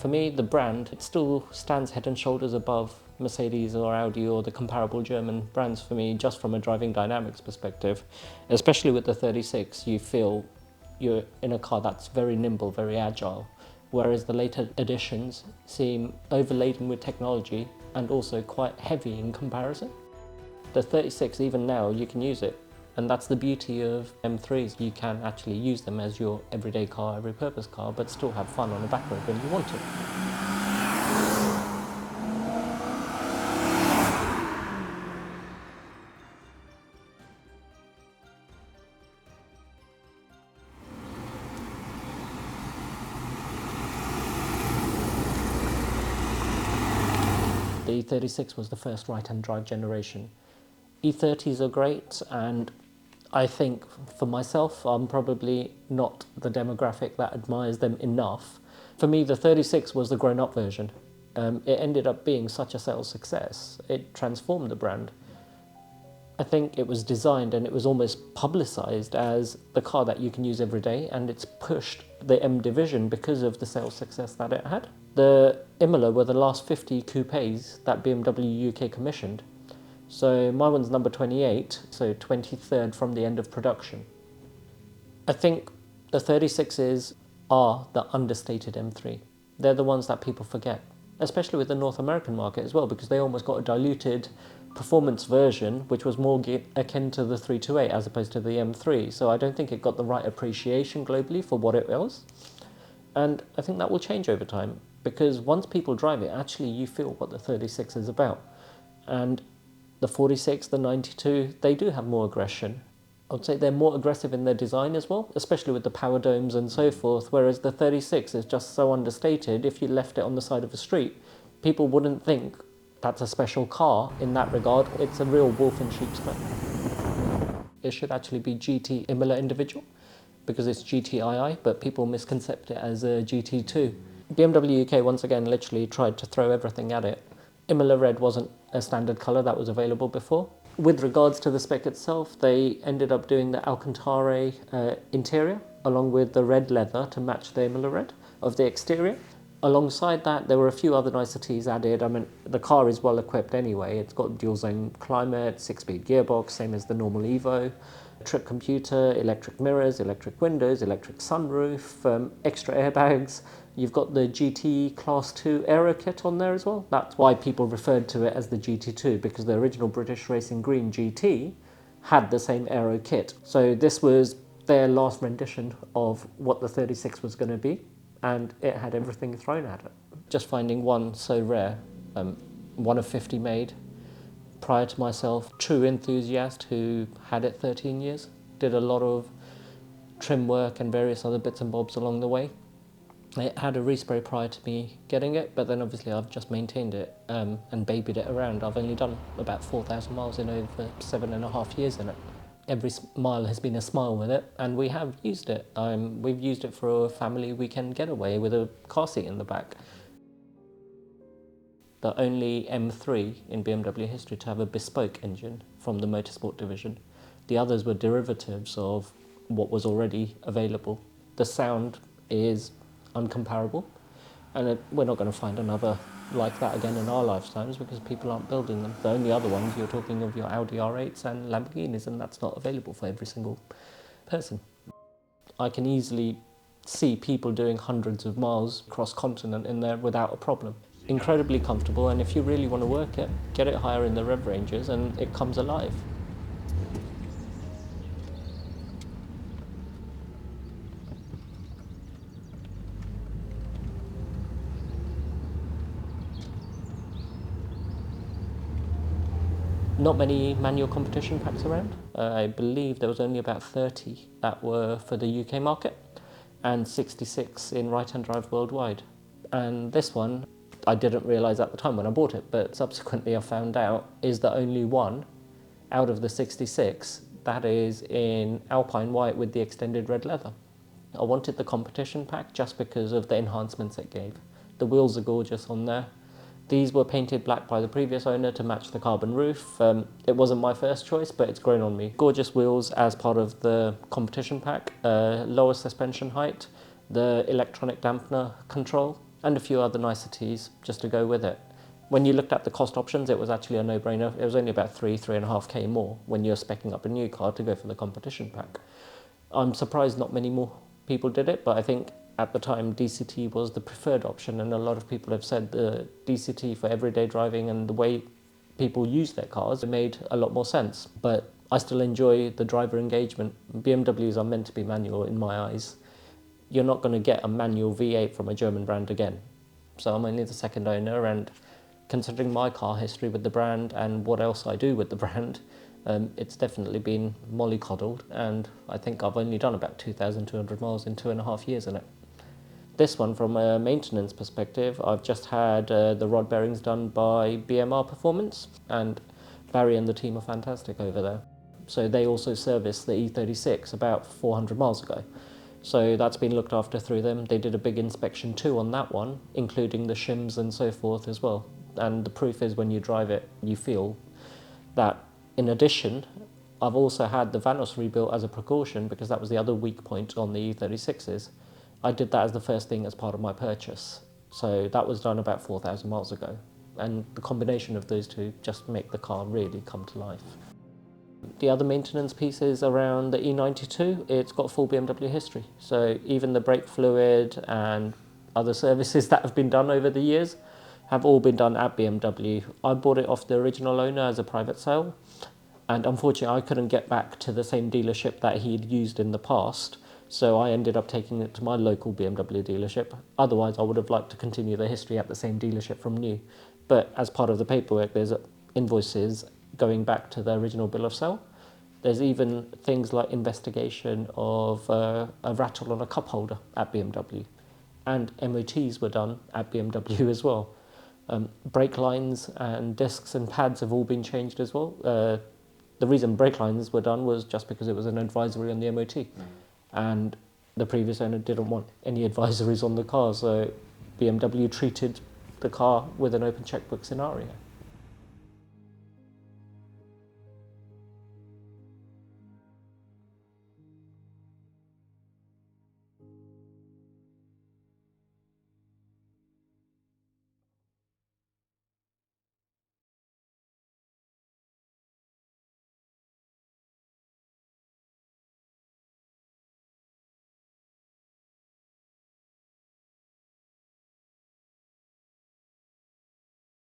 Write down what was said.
For me, the brand, it still stands head and shoulders above Mercedes or Audi or the comparable German brands for me, just from a driving dynamics perspective. Especially with the 36, you feel you're in a car that's very nimble, very agile, whereas the later editions seem overladen with technology and also quite heavy in comparison. The 36, even now, you can use it. And that's the beauty of M3s. You can actually use them as your everyday car, every purpose car, but still have fun on the back road when you want to. The E36 was the first right-hand drive generation. E30s are great, and I think for myself, I'm probably not the demographic that admires them enough. For me, the 36 was the grown-up version. It ended up being such a sales success. It transformed the brand. I think it was designed and it was almost publicised as the car that you can use every day, and it's pushed the M division because of the sales success that it had. The Imola were the last 50 coupes that BMW UK commissioned. So my one's number 28, so 23rd from the end of production. I think the 36s are the understated M3. They're the ones that people forget, especially with the North American market as well, because they almost got a diluted performance version, which was more akin to the 328 as opposed to the M3. So I don't think it got the right appreciation globally for what it was. And I think that will change over time, because once people drive it, actually you feel what the 36 is about. And the 46, the 92, they do have more aggression. I would say they're more aggressive in their design as well, especially with the power domes and so forth, whereas the 36 is just so understated. If you left it on the side of a street, people wouldn't think that's a special car in that regard. It's a real wolf in sheep's clothing. It should actually be GT Imola individual, because it's GTII, but people misconcept it as a GT2. BMW UK once again literally tried to throw everything at it. Imola Red wasn't a standard colour that was available before. With regards to the spec itself, they ended up doing the Alcantara interior along with the red leather to match the Imola Red of the exterior. Alongside that, there were a few other niceties added. I mean, the car is well equipped anyway. It's got dual zone climate, 6-speed gearbox, same as the normal Evo, trip computer, electric mirrors, electric windows, electric sunroof, extra airbags. You've got the GT Class 2 aero kit on there as well. That's why people referred to it as the GT2, because the original British Racing Green GT had the same aero kit. So this was their last rendition of what the 36 was going to be, and it had everything thrown at it. Just finding one so rare, one of 50 made. Prior to myself, true enthusiast who had it 13 years, did a lot of trim work and various other bits and bobs along the way. It had a respray prior to me getting it, but then obviously I've just maintained it and babied it around. I've only done about 4,000 miles in over 7.5 years in it. Every mile has been a smile with it, and we have used it. We've used it for a family weekend getaway with a car seat in the back. The only M3 in BMW history to have a bespoke engine from the motorsport division. The others were derivatives of what was already available. The sound is uncomparable, and we're not going to find another like that again in our lifetimes because people aren't building them. The only other ones you're talking of your Audi R8s and Lamborghinis, and that's not available for every single person. I can easily see people doing hundreds of miles cross-continent in there without a problem. Incredibly comfortable, and if you really want to work it, get it higher in the rev ranges and it comes alive. Not many manual competition packs around. I believe there was only about 30 that were for the UK market and 66 in right-hand drive worldwide. And this one, I didn't realise at the time when I bought it, but subsequently I found out, is the only one out of the 66 that is in Alpine white with the extended red leather. I wanted the competition pack just because of the enhancements it gave. The wheels are gorgeous on there. These were painted black by the previous owner to match the carbon roof. It wasn't my first choice, but it's grown on me. Gorgeous wheels as part of the competition pack, lower suspension height, the electronic dampener control, and a few other niceties just to go with it. When you looked at the cost options, it was actually a no-brainer. It was only about 3.5K more when you're speccing up a new car to go for the competition pack. I'm surprised not many more people did it, but I think at the time DCT was the preferred option, and a lot of people have said the DCT for everyday driving and the way people use their cars, it made a lot more sense. But I still enjoy the driver engagement. BMWs are meant to be manual in my eyes. You're not going to get a manual V8 from a German brand again. So I'm only the second owner, and considering my car history with the brand and what else I do with the brand, it's definitely been mollycoddled, and I think I've only done about 2,200 miles in 2.5 years in it. This one, from a maintenance perspective, I've just had the rod bearings done by BMR Performance, and Barry and the team are fantastic over there. So they also serviced the E36 about 400 miles ago. So that's been looked after through them. They did a big inspection too on that one, including the shims and so forth as well. And the proof is when you drive it, you feel that. In addition, I've also had the Vanos rebuilt as a precaution, because that was the other weak point on the E36s. I did that as the first thing as part of my purchase. So that was done about 4,000 miles ago. And the combination of those two just make the car really come to life. The other maintenance pieces around the E92, it's got full BMW history. So even the brake fluid and other services that have been done over the years have all been done at BMW. I bought it off the original owner as a private sale, and unfortunately I couldn't get back to the same dealership that he'd used in the past, so I ended up taking it to my local BMW dealership. Otherwise I would have liked to continue the history at the same dealership from new. But as part of the paperwork, there's invoices going back to the original bill of sale. There's even things like investigation of a rattle on a cup holder at BMW. And MOTs were done at BMW as well. Brake lines and discs and pads have all been changed as well. The reason brake lines were done was just because it was an advisory on the MOT. And the previous owner didn't want any advisories on the car, so BMW treated the car with an open checkbook scenario.